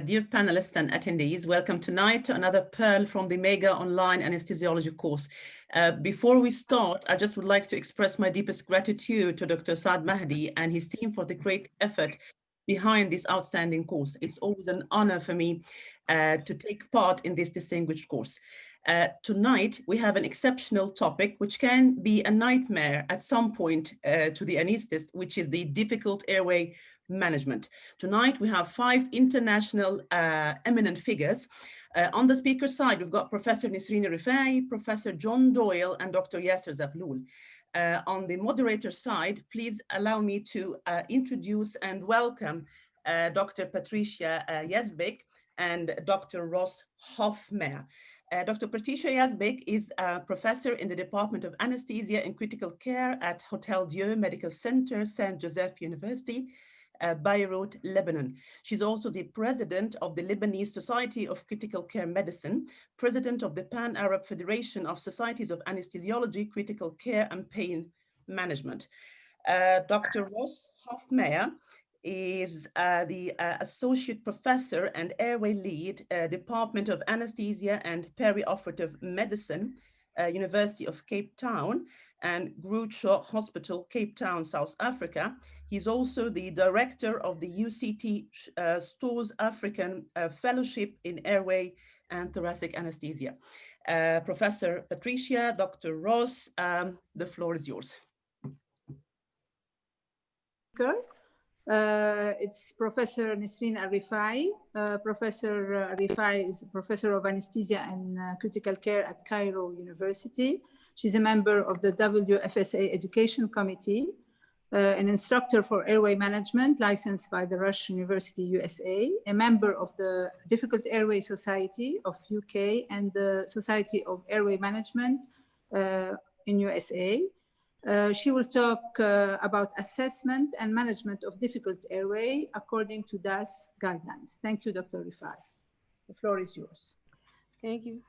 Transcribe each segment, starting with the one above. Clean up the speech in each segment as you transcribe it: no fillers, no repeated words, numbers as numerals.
Dear panelists and attendees, welcome tonight to another Pearl from the Mega Online Anesthesiology course. Before we start, I just would like to express my deepest gratitude to Dr. Saad Mahdi and his team for the great effort behind this outstanding course. It's always an honor for me to take part in this distinguished course. Tonight, we have an exceptional topic, which can be a nightmare at some point to the anesthetist, which is the difficult airway management. Tonight, we have 5 international eminent figures. On the speaker side, we've got Professor Nesrine El Refai, Professor John Doyle, and Dr. Yasser Zaghloul. On the moderator side, please allow me to introduce and welcome Dr. Patricia Yazbeck and Dr. Ross Hofmeyr. Dr. Patricia Yazbeck is a professor in the Department of Anesthesia and Critical Care at Hotel Dieu Medical Center, Saint Joseph University, Beirut, Lebanon. She's also the president of the Lebanese Society of Critical Care Medicine, president of the Pan-Arab Federation of Societies of Anesthesiology, Critical Care and Pain Management. Dr. Ross Hofmeyr is the associate professor and airway lead, Department of Anesthesia and Perioperative Medicine, University of Cape Town and Groote Hospital, Cape Town, South Africa. He's also the director of the UCT Stores African Fellowship in Airway and Thoracic Anesthesia. Professor Patricia, Dr. Ross, the floor is yours. It's Professor Nesrine El Refai. Professor El Refai is Professor of Anesthesia and Critical Care at Cairo University. She's a member of the WFSA Education Committee, an instructor for airway management licensed by the Rush University, USA, a member of the Difficult Airway Society of UK and the Society of Airway Management in USA. She will talk about assessment and management of difficult airway according to DAS guidelines. Thank you, Dr. Refai. The floor is yours. Thank you.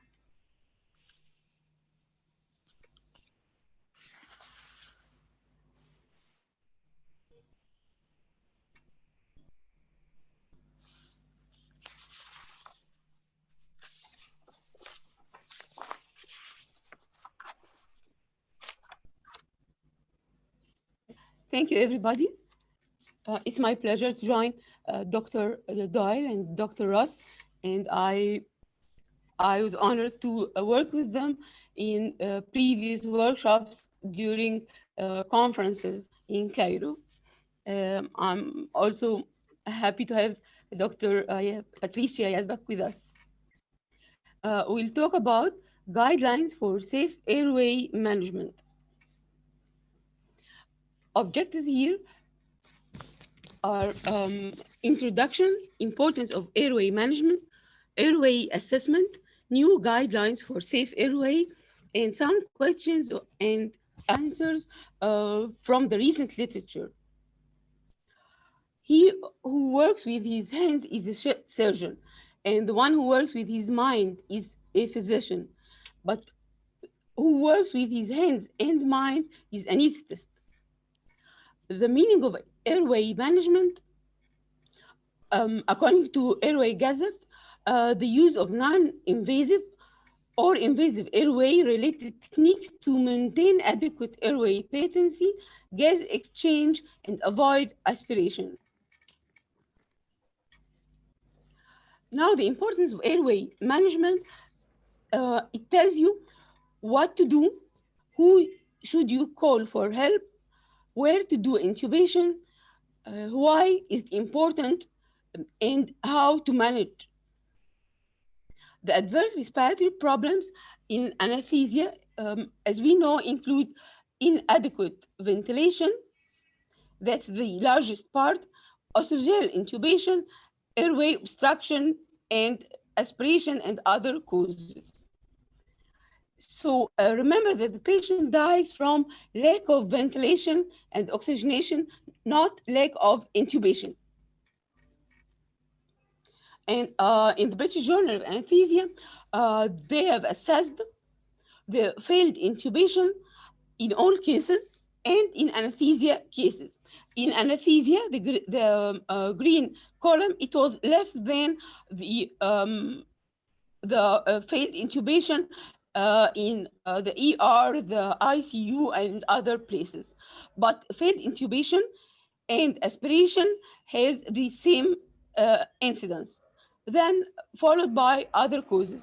Thank you, everybody. It's my pleasure to join Dr. Doyle and Dr. Ross, and I was honored to work with them in previous workshops during conferences in Cairo. I'm also happy to have Dr. Patricia Yazbeck with us. We'll talk about guidelines for safe airway management. Objectives here are introduction, importance of airway management, airway assessment, new guidelines for safe airway, and some questions and answers from the recent literature. He who works with his hands is a surgeon, and the one who works with his mind is a physician, but who works with his hands and mind is an anesthetist. The meaning of airway management, according to Airway Gazette, the use of non-invasive or invasive airway-related techniques to maintain adequate airway patency, gas exchange, and avoid aspiration. Now, the importance of airway management, it tells you what to do, who should you call for help, where to do intubation, why is it important, and how to manage. The adverse respiratory problems in anesthesia, as we know, include inadequate ventilation, that's the largest part, esophageal intubation, airway obstruction, and aspiration and other causes. So remember that the patient dies from lack of ventilation and oxygenation, not lack of intubation. And in the British Journal of Anesthesia, they have assessed the failed intubation in all cases and in anesthesia cases. In anesthesia, the green column, it was less than the failed intubation in the ER, the ICU, and other places. But failed intubation and aspiration has the same incidence, then followed by other causes.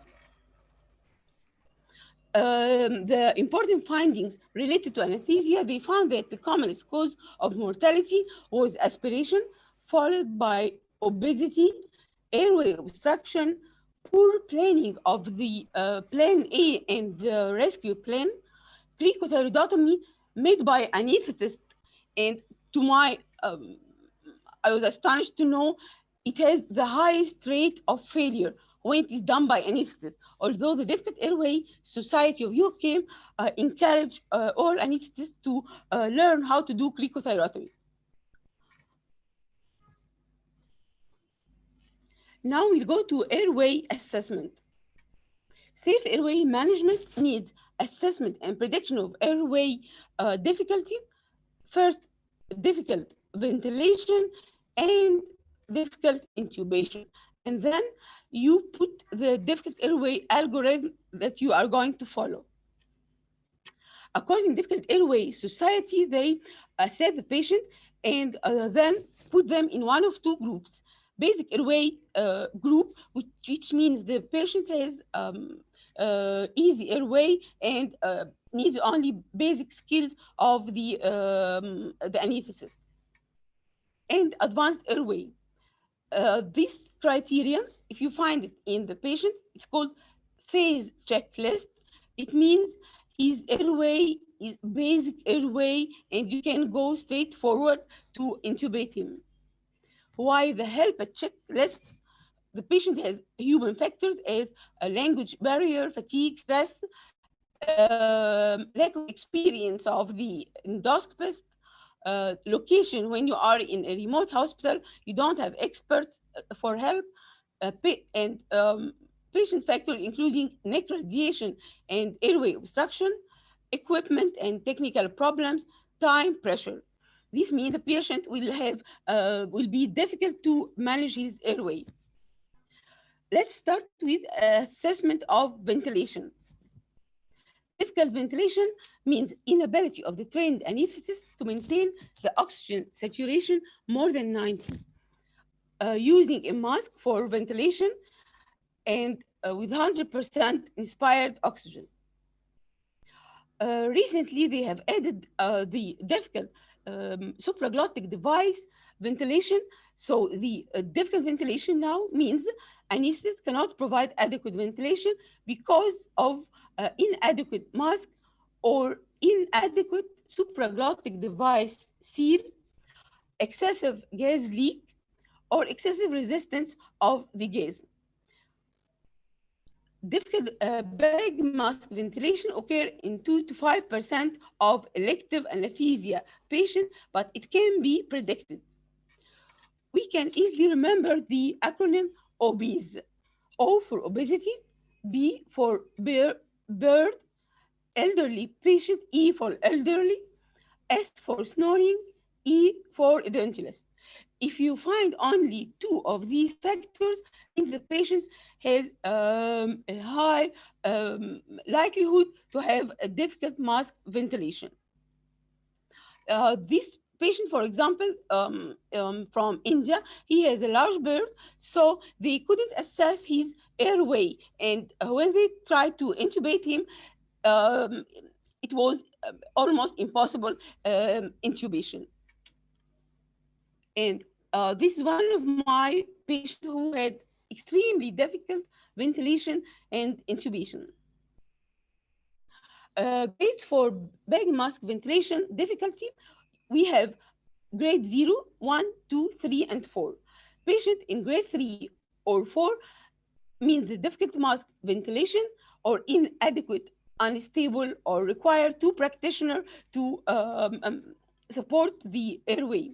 The important findings related to anesthesia, they found that the commonest cause of mortality was aspiration, followed by obesity, airway obstruction, poor planning of the plan A and the rescue plan, cricothyroidotomy made by anesthetist, and to my, I was astonished to know it has the highest rate of failure when it is done by anesthetists. Although the Difficult Airway Society of UK encourage all anesthetists to learn how to do cricothyrotomy. Now we'll go to airway assessment. Safe airway management needs assessment and prediction of airway difficulty. First, difficult ventilation and difficult intubation. And then you put the difficult airway algorithm that you are going to follow. According to Difficult Airway Society, they assess the patient and then put them in one of two groups. Basic airway group, which means the patient has easy airway and needs only basic skills of the anesthetist. And advanced airway. This criteria, if you find it in the patient, it's called phase checklist. It means his airway is basic airway and you can go straight forward to intubate him. Why the help checklist? The patient has human factors as a language barrier, fatigue, stress, lack of experience of the endoscopist, location. When you are in a remote hospital, you don't have experts for help, and patient factors including neck radiation and airway obstruction, equipment and technical problems, time, pressure. This means the patient will be difficult to manage his airway. Let's start with assessment of ventilation. Difficult ventilation means inability of the trained anesthetist to maintain the oxygen saturation more than 90. Using a mask for ventilation and with 100% inspired oxygen. Recently, they have added the difficult supraglottic device ventilation. So the difficult ventilation now means anesthetist cannot provide adequate ventilation because of inadequate mask or inadequate supraglottic device seal, excessive gas leak, or excessive resistance of the gas. Difficult bag mask ventilation occur in 2 to 5% of elective anesthesia patients, but it can be predicted. We can easily remember the acronym OBESE. O for obesity, B for bird, elderly patient, E for elderly, S for snoring, E for edentulous. If you find only two of these factors, means the patient has a high likelihood to have a difficult mask ventilation. This patient, for example, from India, he has a large bird, so they couldn't assess his airway. And when they tried to intubate him, it was almost impossible intubation. And this is one of my patients who had extremely difficult ventilation and intubation. Grades for bag mask ventilation difficulty, we have grade 0, 1, 2, 3, and 4. Patient in grade 3 or 4 means the difficult mask ventilation or inadequate, unstable, or require 2 practitioners to support the airway.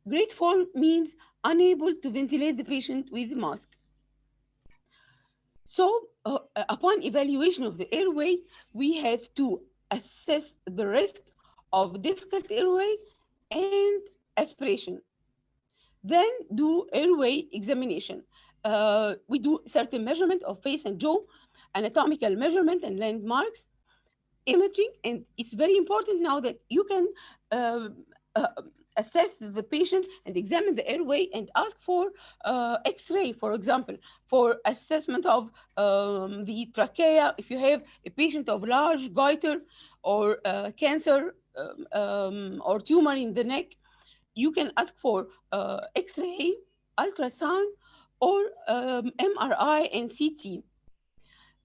Grade 4 means unable to ventilate the patient with mask. So upon evaluation of the airway, we have to assess the risk of difficult airway and aspiration. Then do airway examination. We do certain measurement of face and jaw, anatomical measurement and landmarks, imaging, and it's very important now that you can uh, uh, assess the patient and examine the airway and ask for X-ray, for example, for assessment of the trachea. If you have a patient of large goiter or cancer or tumor in the neck, you can ask for X-ray, ultrasound, or MRI and CT.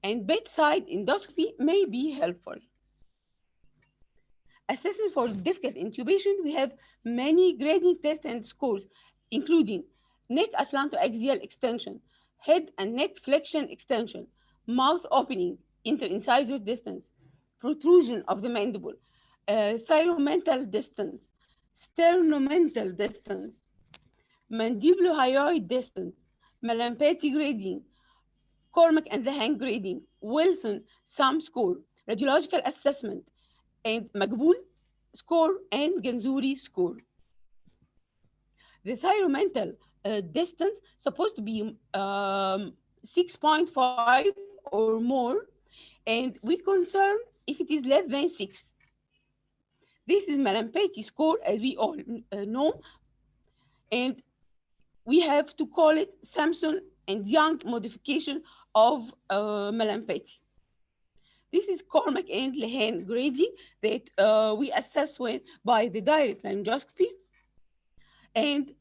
And bedside endoscopy may be helpful. Assessment for difficult intubation, we have many grading tests and scores, including neck atlantoaxial extension, head and neck flexion extension, mouth opening, interincisor distance, protrusion of the mandible, thyromental distance, sternomental distance, mandibulohyoid distance, Malampati grading, Cormack and Lehane grading, Wilson sum score, radiological assessment, and Magbul score and Ganzuri score. The thyromental distance supposed to be 6.5 or more, and we concern if it is less than 6. This is Malampati score, as we all know, and we have to call it Samson and Young modification of Malampati. This is Cormack and Lehane grading that we assess by the direct laryngoscopy. And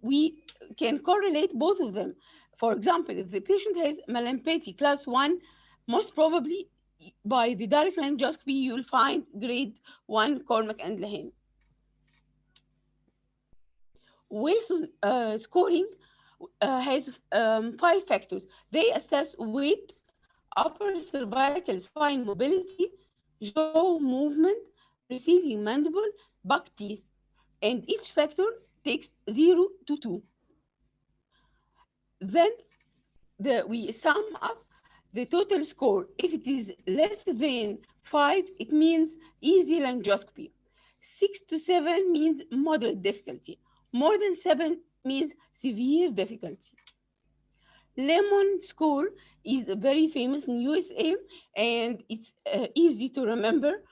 we can correlate both of them. For example, if the patient has Malampati class 1, most probably by the direct laryngoscopy, you'll find grade 1 Cormack and Lehane. Wilson scoring has 5 factors. They assess weight, upper cervical spine mobility, jaw movement, receding mandible, buck teeth, and each factor takes 0 to 2. Then we sum up the total score. If it is less than 5, it means easy laryngoscopy. 6 to 7 means moderate difficulty. More than 7 means severe difficulty. Lemon score is very famous in USA, and it's easy to remember.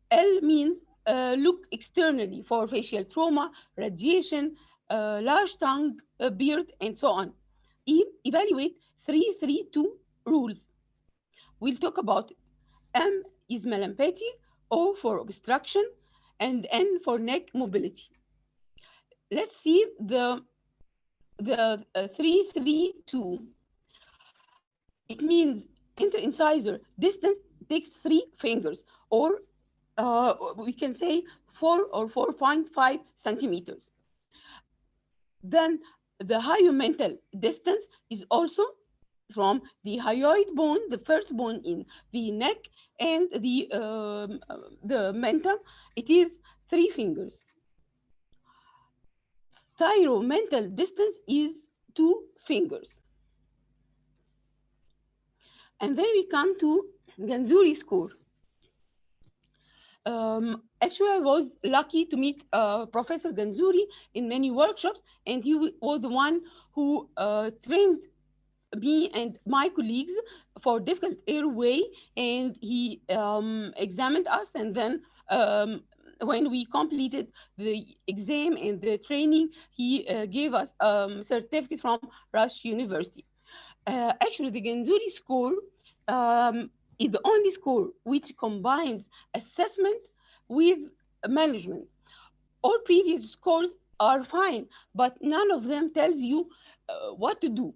L means look externally for facial trauma, radiation, large tongue, beard, and so on. E, evaluate 3-3-2 rules. We'll talk about it. M is Malampati, O for obstruction, and N for neck mobility. Let's see the 3-3-2. It means interincisor distance takes 3 fingers, or we can say 4 or 4.5 centimeters. Then the hyomental distance is also from the hyoid bone, the first bone in the neck, and the mentum. It is 3 fingers. Thyromental distance is 2 fingers. And then we come to Ganzuri score. Actually, I was lucky to meet Professor Ganzuri in many workshops, and he was the one who trained me and my colleagues for difficult airway, and he examined us, and then when we completed the exam and the training, he gave us a certificate from Rush University. Actually, the Ganzuri score is the only score which combines assessment with management. All previous scores are fine, but none of them tells you what to do.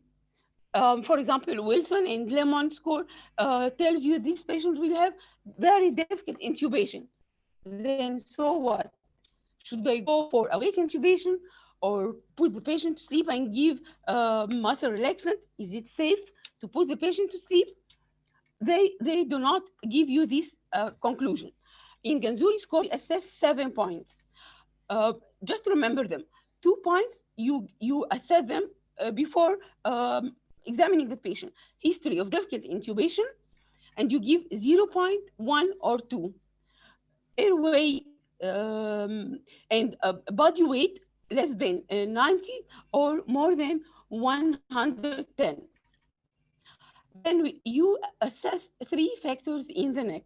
For example, Wilson and Lemon score tells you this patient will have very difficult intubation. Then so what? Should I go for awake intubation or put the patient to sleep and give muscle relaxant? Is it safe to put the patient to sleep? They do not give you this conclusion. In Ganzuri score, we assess 7 points. Just remember them. 2 points, you assess them before examining the patient. History of difficult intubation, and you give 0.1 or 2. Airway and body weight less than 90 or more than 110. Then you assess three factors in the neck,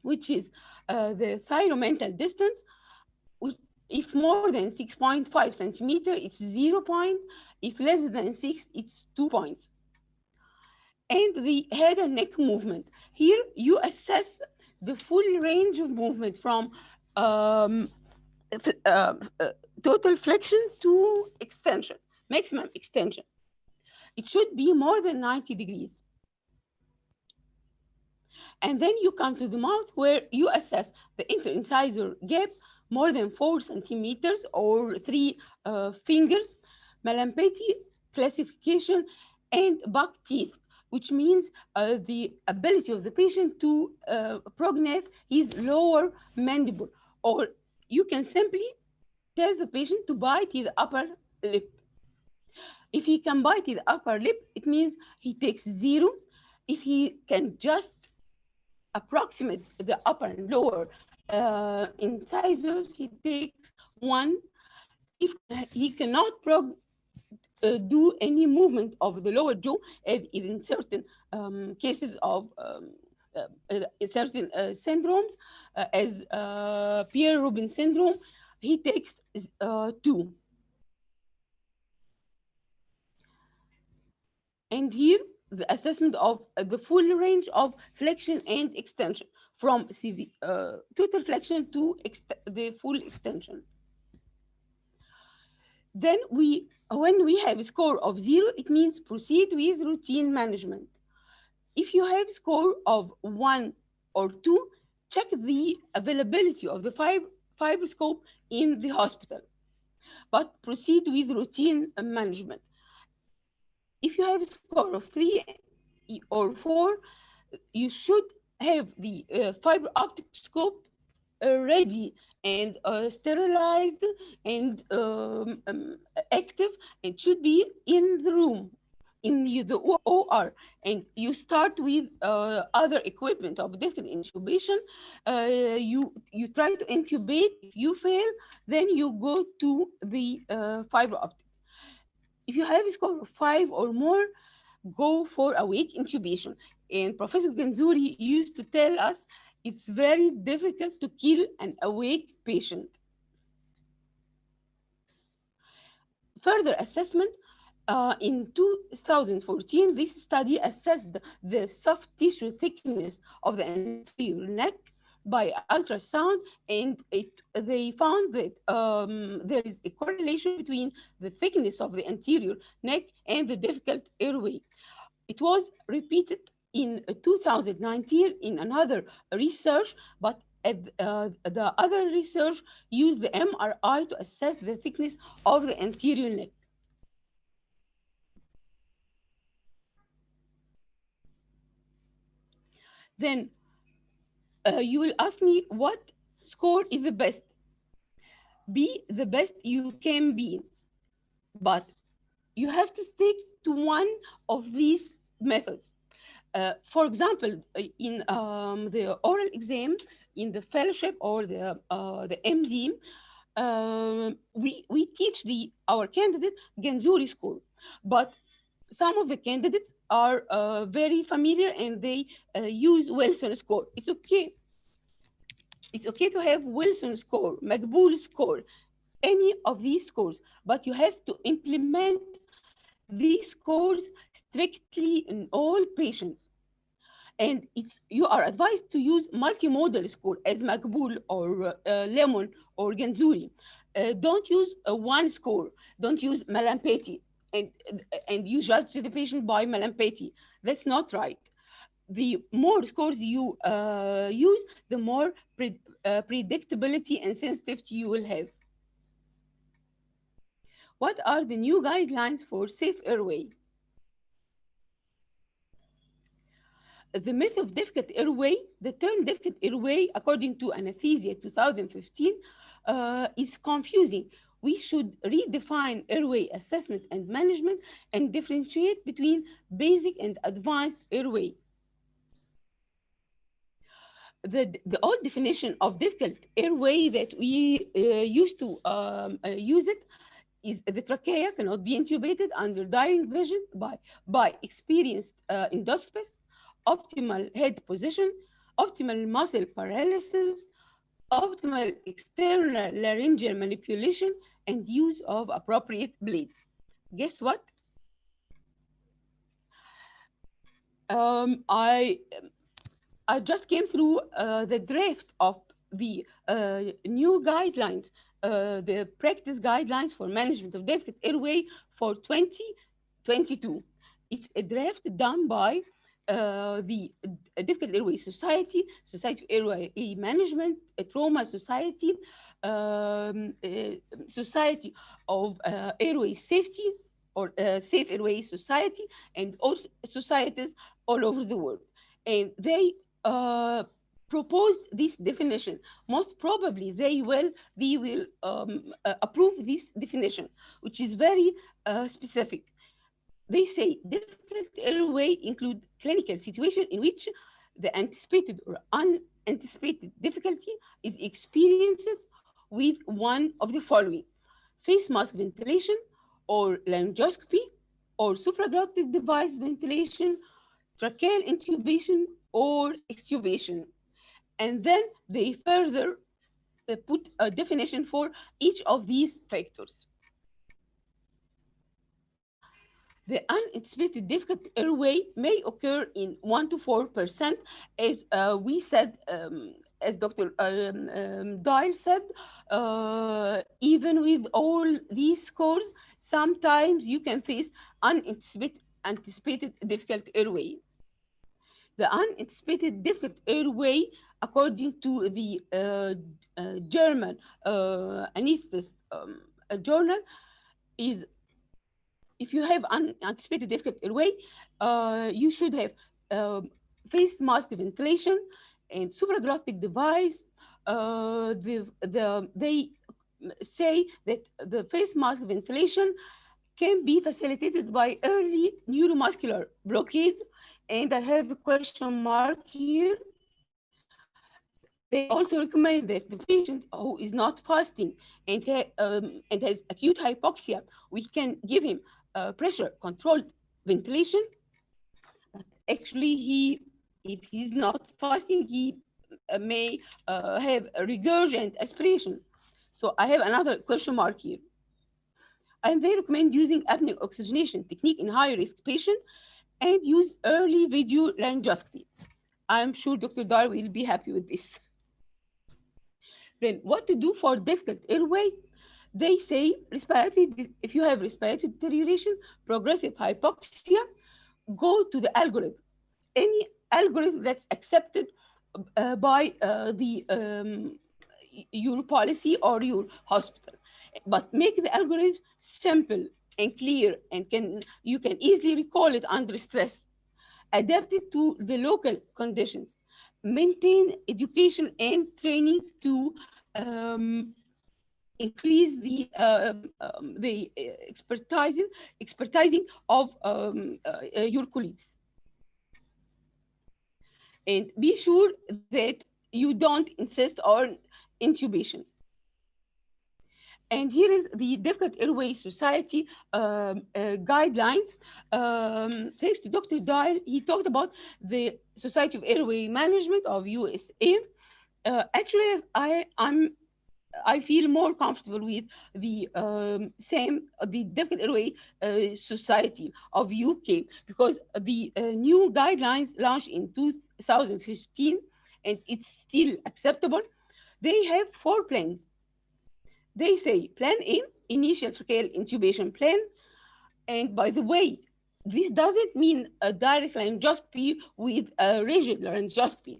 which is the thyromental distance. If more than 6.5 centimeter, it's 0 point. If less than 6, it's 2 points. And the head and neck movement. Here you assess the full range of movement from um, total flexion to extension, maximum extension. It should be more than 90 degrees. And then you come to the mouth where you assess the interincisor gap more than 4 centimeters or 3 fingers, Malampati classification, and buck teeth, which means the ability of the patient to prognathe his lower mandible. Or you can simply tell the patient to bite his upper lip. If he can bite his upper lip, it means he takes 0. If he can just approximate the upper and lower incisors, he takes 1. If he cannot do any movement of the lower jaw, in certain cases of certain syndromes, as Pierre-Robin syndrome, he takes 2. And here, the assessment of the full range of flexion and extension, from total flexion to the full extension. Then when we have a score of 0, it means proceed with routine management. If you have a score of 1 or 2, check the availability of the fibroscope in the hospital, but proceed with routine management. If you have a score of 3 or 4, you should have the fiber optic scope ready and sterilized and active. It should be in the room, in the OR, and you start with other equipment of different intubation. You try to intubate. If you fail, then you go to the fiber optic. If you have a score of 5 or more, go for awake intubation. And Professor Genzuri used to tell us it's very difficult to kill an awake patient. Further assessment, in 2014, this study assessed the soft tissue thickness of the anterior neck by ultrasound, and they found that there is a correlation between the thickness of the anterior neck and the difficult airway. It was repeated in 2019 in another research, but the other research used the MRI to assess the thickness of the anterior neck. Then you will ask me, what score is the best? Be the best you can be, but you have to stick to one of these methods. For example, in the oral exam, in the fellowship or the MD, we teach our candidate Genzuri score, but some of the candidates are very familiar and they use Wilson score. It's okay. It's okay to have Wilson score, Makbul score, any of these scores, but you have to implement these scores strictly in all patients. And you are advised to use multimodal score as Makbul or Lemon or Genzuri. Don't use one score. Don't use Malampati and you judge the patient by Malampati. That's not right. The more scores you use, the more predictability and sensitivity you will have. What are the new guidelines for safe airway? The myth of difficult airway, the term difficult airway, according to Anaesthesia 2015, is confusing. We should redefine airway assessment and management and differentiate between basic and advanced airway. the old definition of difficult airway that we used to use it is the trachea cannot be intubated under dying vision by experienced endoscopist, optimal head position, optimal muscle paralysis, optimal external laryngeal manipulation, and use of appropriate blade. Guess what? Um, I I just came through the draft of the new guidelines, the practice guidelines for management of difficult airway for 2022. It's a draft done by the Difficult Airway Society, Society of Airway Management, a Trauma Society, Society of Airway Safety, or Safe Airway Society, and also societies all over the world. And they proposed this definition. Most probably they will approve this definition, which is very specific. They say difficult airway include clinical situation in which the anticipated or unanticipated difficulty is experienced with one of the following: face mask ventilation, or laryngoscopy, or supraglottic device ventilation, tracheal intubation, or extubation. And then they further put a definition for each of these factors. The unanticipated difficult airway may occur in 1 to 4%, as we said, as Dr. Dial said, even with all these scores, sometimes you can face unanticipated difficult airway. The unanticipated difficult airway, according to the German anesthetist journal, is if you have unanticipated difficult airway, you should have face mask ventilation and supraglottic device. They say that the face mask ventilation can be facilitated by early neuromuscular blockade. And I have a question mark here. They also recommend that the patient who is not fasting and has acute hypoxia, we can give him pressure controlled ventilation. But actually, if he's not fasting, he may have a regurgent aspiration. So I have another question mark here. And they recommend using apneic oxygenation technique in high-risk patients and use early video laryngoscopy. I'm sure Dr. Dar will be happy with this. Then what to do for difficult airway? They say if you have respiratory deterioration, progressive hypoxia, go to the algorithm. Any algorithm that's accepted by your policy or your hospital. But make the algorithm simple and clear, and you can easily recall it under stress. Adapt it to the local conditions. Maintain education and training to increase the expertising of your colleagues. And be sure that you don't insist on intubation. And here is the Difficult Airway Society guidelines. Thanks to Dr. Dial, he talked about the Society of Airway Management of USA. Actually, I feel more comfortable with the the Difficult Airway Society of UK, because the new guidelines launched in 2015, and it's still acceptable. They have 4 plans. They say plan A, initial tracheal intubation plan. And by the way, this doesn't mean a direct laryngoscopy with a rigid laryngoscopy.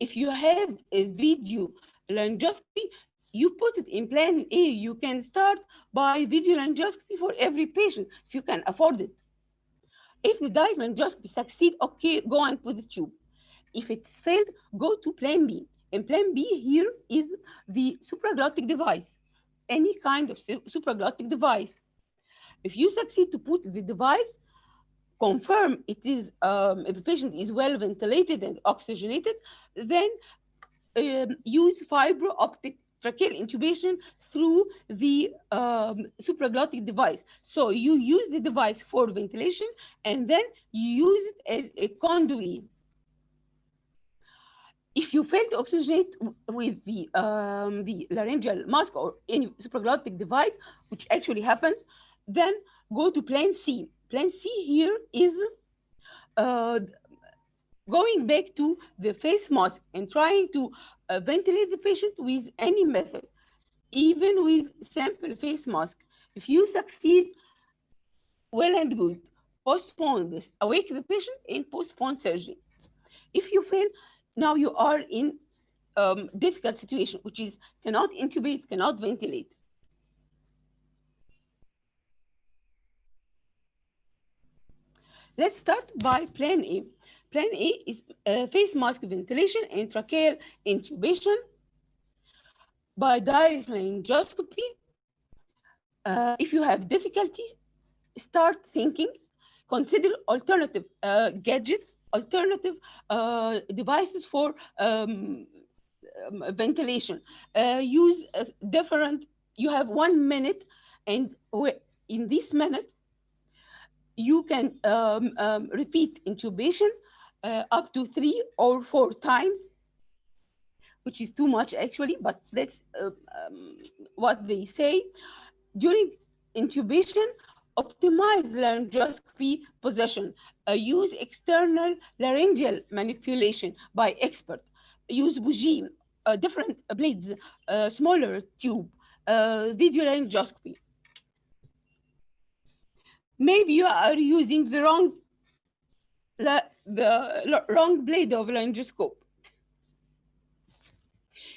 If you have a video laryngoscopy, you put it in plan A. You can start by video laryngoscopy for every patient if you can afford it. If the direct laryngoscopy succeed, okay, go and put the tube. If it's failed, go to plan B. And plan B here is the supraglottic device. Any kind of supraglottic device. If you succeed to put the device, confirm it is if the patient is well ventilated and oxygenated, then use fiber optic tracheal intubation through the supraglottic device. So you use the device for ventilation, and then you use it as a conduit. If you fail to oxygenate with the laryngeal mask or any supraglottic device, which actually happens, then go to plan C. Plan C here is going back to the face mask and trying to ventilate the patient with any method, even with simple face mask. If you succeed, well and good. Postpone this, awake the patient and postpone surgery. If you fail, now you are in difficult situation, which is cannot intubate, cannot ventilate. Let's start by plan A. Plan A is face mask ventilation and tracheal intubation by direct laryngoscopy. If you have difficulties, start thinking, consider alternative gadgets, alternative devices for ventilation. Use different, you have 1 minute, and in this minute, you can repeat intubation up to 3 or 4 times, which is too much actually, but that's what they say. During intubation, optimize laryngoscopy position. Use external laryngeal manipulation by expert. Use bougie, different blades, smaller tube, video laryngoscopy. Maybe you are using the wrong blade of laryngoscope.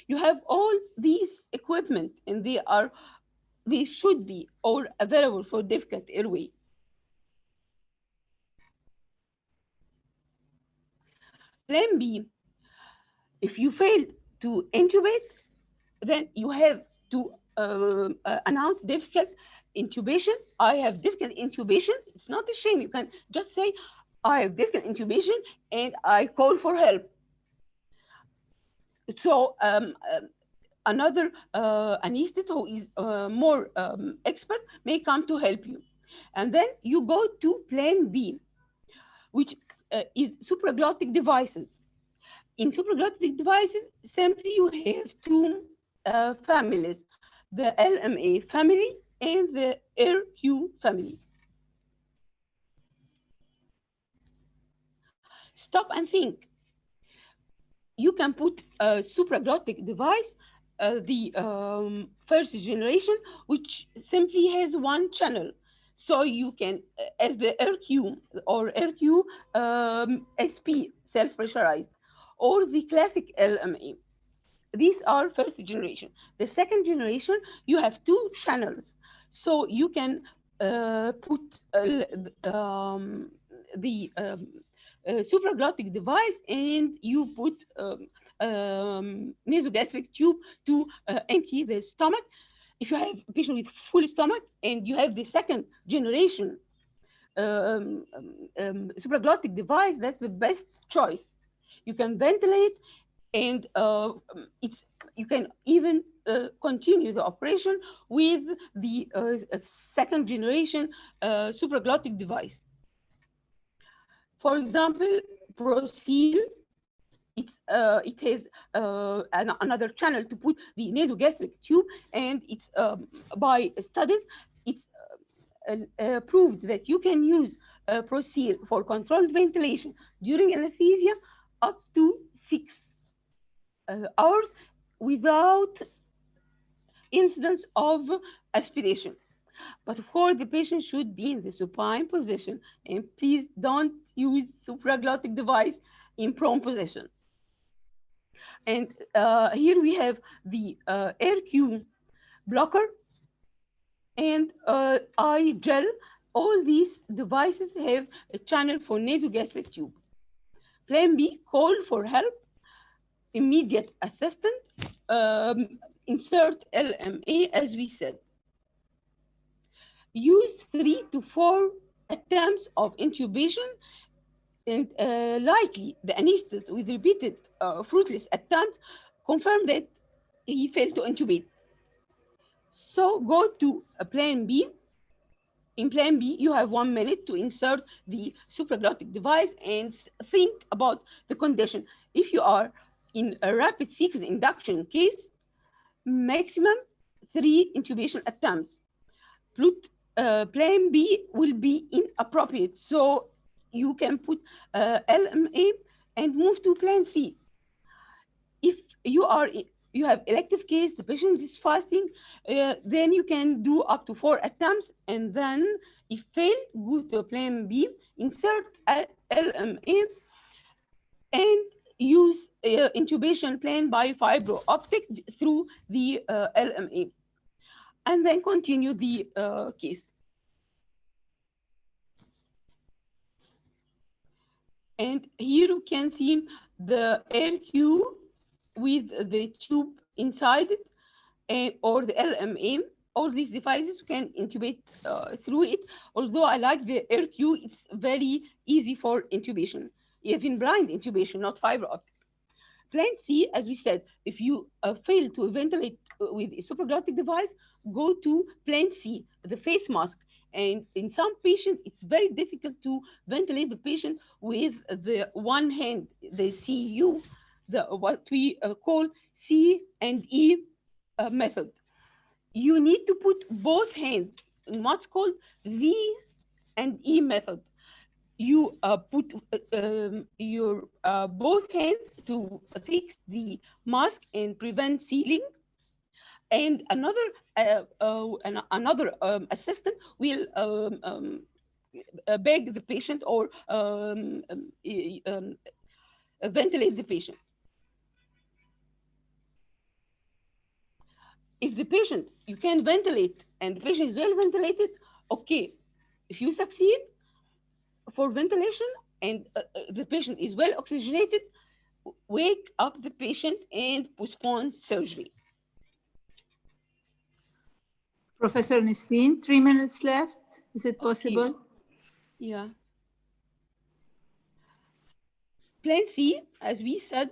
You have all these equipment, and they should be all available for difficult airway. Plan B, if you fail to intubate, then you have to announce difficult intubation. I have difficult intubation. It's not a shame. You can just say, I have difficult intubation and I call for help. So another anesthetist who is more expert may come to help you. And then you go to plan B, which is supraglottic devices. In supraglottic devices, simply you have 2 families, the LMA family and the RQ family. Stop and think. You can put a supraglottic device, the first generation, which simply has 1 channel. So you can, as the RQ or RQ SP, self-pressurized, or the classic LMA. These are first generation. The second generation, you have 2 channels. So you can put the supraglottic device, and you put nasogastric tube to empty the stomach. If you have a patient with full stomach and you have the second generation supraglottic device, that's the best choice. You can ventilate, and you can even continue the operation with the second generation supraglottic device. For example, Proceed, it has another channel to put the nasogastric tube, and it's by studies, it's proved that you can use Proceed for controlled ventilation during anesthesia up to 6 hours without incidence of aspiration. But of course, the patient should be in the supine position, and please don't use supraglottic device in prone position. And here we have the RQ blocker and eye gel. All these devices have a channel for nasogastric tube. Plan B, call for help, immediate assistant, insert LMA as we said. Use 3 to 4 attempts of intubation, and likely the anesthetist with repeated fruitless attempts confirmed that he failed to intubate. So go to a plan B. In plan B, you have 1 minute to insert the supraglottic device and think about the condition. If you are in a rapid sequence induction case, maximum 3 intubation attempts. Plan B will be inappropriate, so you can put LMA and move to plan C. If you have elective case, the patient is fasting, then you can do up to 4 attempts, and then if failed, go to plan B, insert LMA, and use intubation plan by fibro optic through the LMA, and then continue the case. And here you can see the air queue with the tube inside it, or the LMA. All these devices you can intubate through it. Although I like the air queue, it's very easy for intubation, even blind intubation, not fiber optic. Plan C, as we said, if you fail to ventilate with a supraglottic device, go to plan C, the face mask. And in some patients, it's very difficult to ventilate the patient with the one hand, the CU, what we call C and E method. You need to put both hands in what's called V and E method. You put your both hands to fix the mask and prevent sealing. And another assistant will beg the patient or ventilate the patient. If the patient, you can ventilate and the patient is well ventilated, okay. If you succeed for ventilation and the patient is well oxygenated, wake up the patient and postpone surgery. Professor Nesrine, 3 minutes left. Is it possible? Okay. Yeah. Plan C, as we said,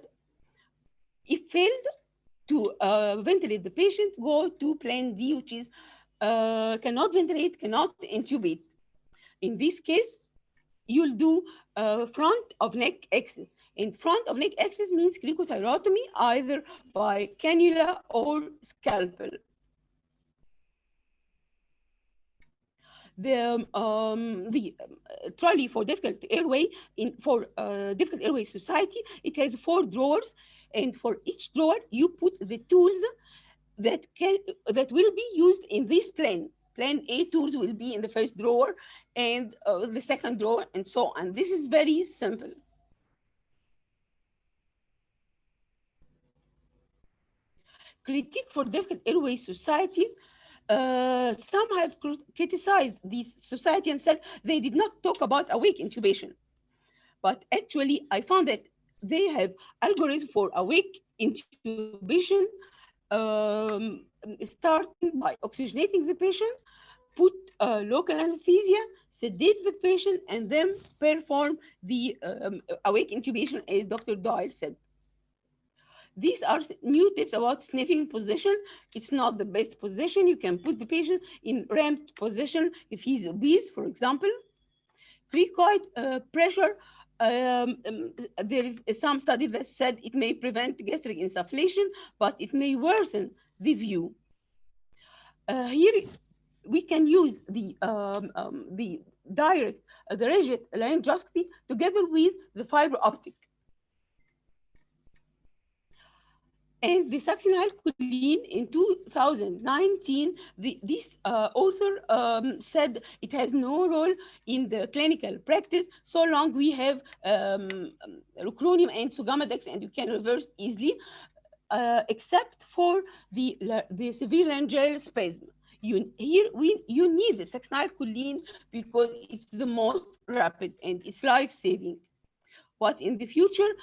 if failed to ventilate the patient, go to plan D, which is cannot ventilate, cannot intubate. In this case, you'll do front of neck access. And front of neck access means cricothyrotomy, either by cannula or scalpel. The trolley for difficult airway for difficult airway society, it has 4 drawers, and for each drawer you put the tools that will be used in this plan. Plan A tools will be in the first drawer and the second drawer, and so on. This is very simple. Critique for difficult airway society. Some have criticized this society and said they did not talk about awake intubation. But actually, I found that they have algorithms for awake intubation, starting by oxygenating the patient, put local anesthesia, sedate the patient, and then perform the awake intubation, as Dr. Doyle said. These are new tips about sniffing position. It's not the best position. You can put the patient in ramped position if he's obese, for example. Cricoid pressure, there is some study that said it may prevent gastric insufflation, but it may worsen the view. Here we can use the direct, the rigid laryngoscopy together with the fiber optic. And the succinylcholine in 2019, this author said it has no role in the clinical practice so long we have lucronium and sugammadex, and you can reverse easily, except for the severe laryngeal spasm. You need the succinylcholine because it's the most rapid and it's life-saving. What's in the future?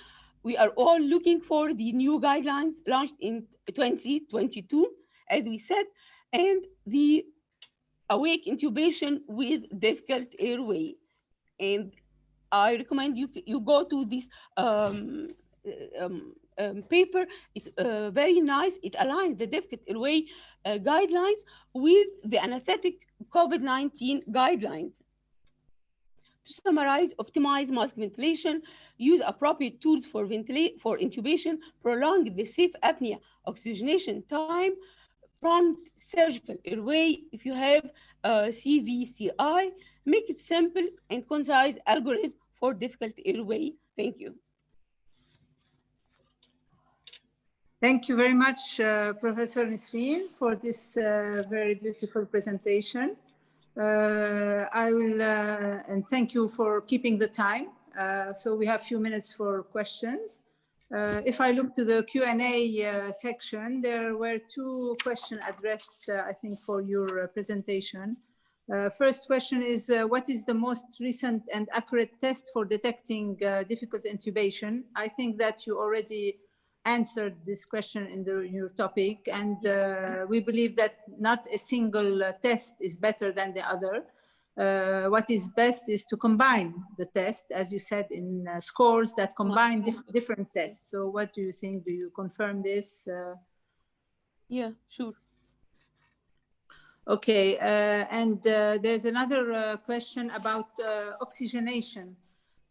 We are all looking for the new guidelines launched in 2022, as we said, and the awake intubation with difficult airway. And I recommend you go to this paper. It's very nice. It aligns the difficult airway guidelines with the anesthetic COVID-19 guidelines. To summarize, optimize mask ventilation, use appropriate tools for intubation, prolong the safe apnea oxygenation time, prompt surgical airway if you have CVCI, make it simple and concise algorithm for difficult airway. Thank you. Thank you very much, Professor Nesrine, for this very beautiful presentation. I will, and thank you for keeping the time. So we have a few minutes for questions. If I look to the Q&A section, there were two questions addressed, I think, for your presentation. First question is, what is the most recent and accurate test for detecting difficult intubation? I think that you already answered this question in your topic, and we believe that not a single test is better than the other. What is best is to combine the test, as you said, in scores that combine different tests. So what do you think? Do you confirm this? Yeah, sure. Okay, and there's another question about oxygenation.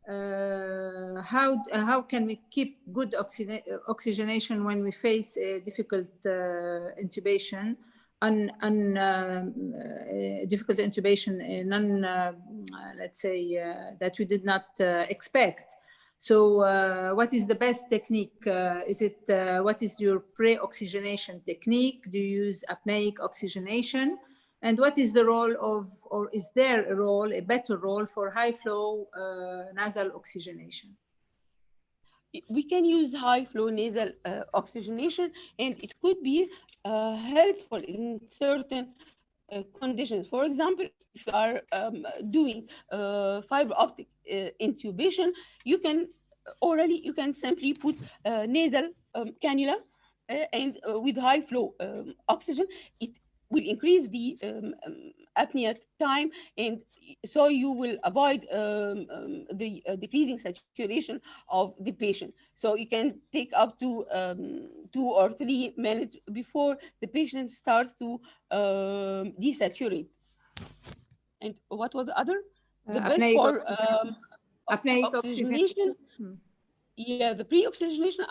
How can we keep good oxygenation when we face a difficult intubation, difficult intubation, let's say that we did not expect? So what is the best technique? What is your pre-oxygenation technique? Do you use apneic oxygenation? And what is the role of, or is there a role, a better role for high flow nasal oxygenation? We can use high flow nasal oxygenation, and it could be helpful in certain conditions. For example, if you are doing fiber optic intubation, you can orally, you can simply put nasal cannula and with high flow oxygen, it will increase the apnea time, and so you will avoid the decreasing saturation of the patient. So you can take up to 2 or 3 minutes before the patient starts to desaturate. And what was the other? The best for apneic oxygenation. Yeah, the pre-oxygenation,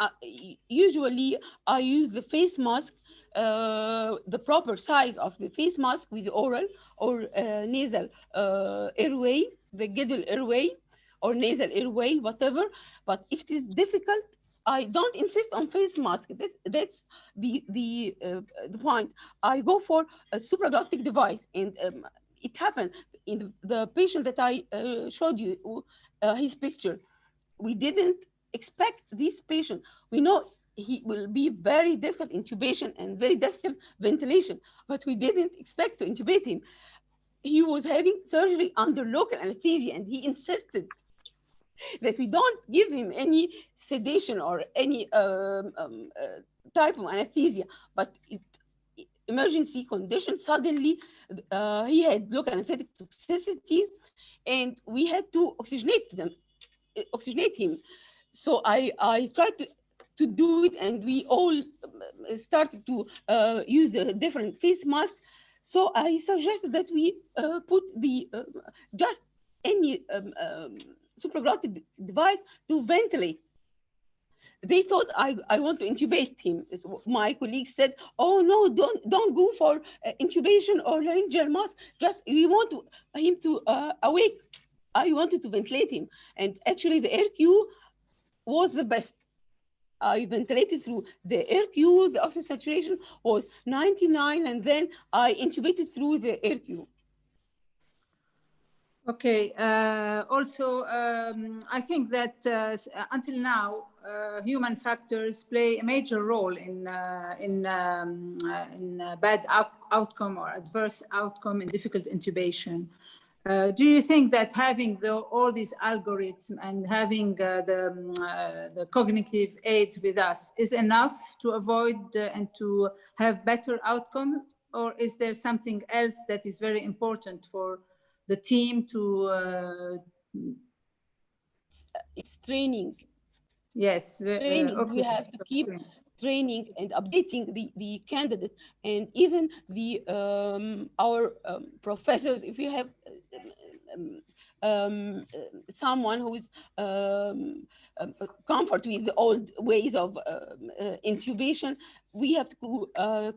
usually I use the face mask, the proper size of the face mask with oral or nasal airway, the girdle airway or nasal airway, whatever. But if it is difficult, I don't insist on face mask. That's the point. I go for a supraglottic device, and it happened in the patient that I showed you his picture. We didn't expect this patient. We know he will be very difficult intubation and very difficult ventilation, but we didn't expect to intubate him. He was having surgery under local anesthesia, and he insisted that we don't give him any sedation or any type of anesthesia, but emergency condition. Suddenly, he had local anesthetic toxicity, and we had to oxygenate him. So I tried to do it, and we all started to use the different face masks. So I suggested that we put the just any supraglottic device to ventilate. They thought I want to intubate him. So my colleagues said, "Oh no, don't go for intubation or laryngeal mask. Just we want him to awake. I wanted to ventilate him." And actually, the AirQ was the best. I ventilated through the AirQ. The oxygen saturation was 99, and then I intubated through the AirQ. Okay. Also, I think that until now, human factors play a major role in bad outcome or adverse outcome in difficult intubation. Do you think that having all these algorithms and having the cognitive aids with us is enough to avoid and to have better outcome or is there something else that is very important for the team to? It's training. Yes, Training. okay. We have to keep training and updating the candidate, and even the our professors. If you have someone who is comfort with the old ways of intubation, we have to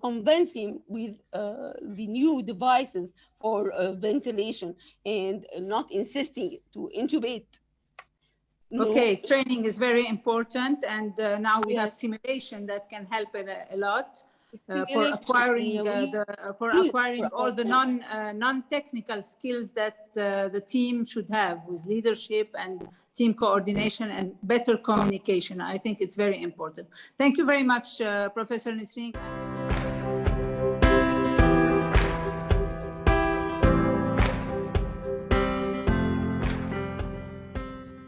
convince him with the new devices for ventilation, and not insisting to intubate. No. Okay, training is very important, and now we have simulation that can help a lot for acquiring all the non-technical skills that the team should have, with leadership and team coordination and better communication. I think it's very important. Thank you very much, Professor Nesrine.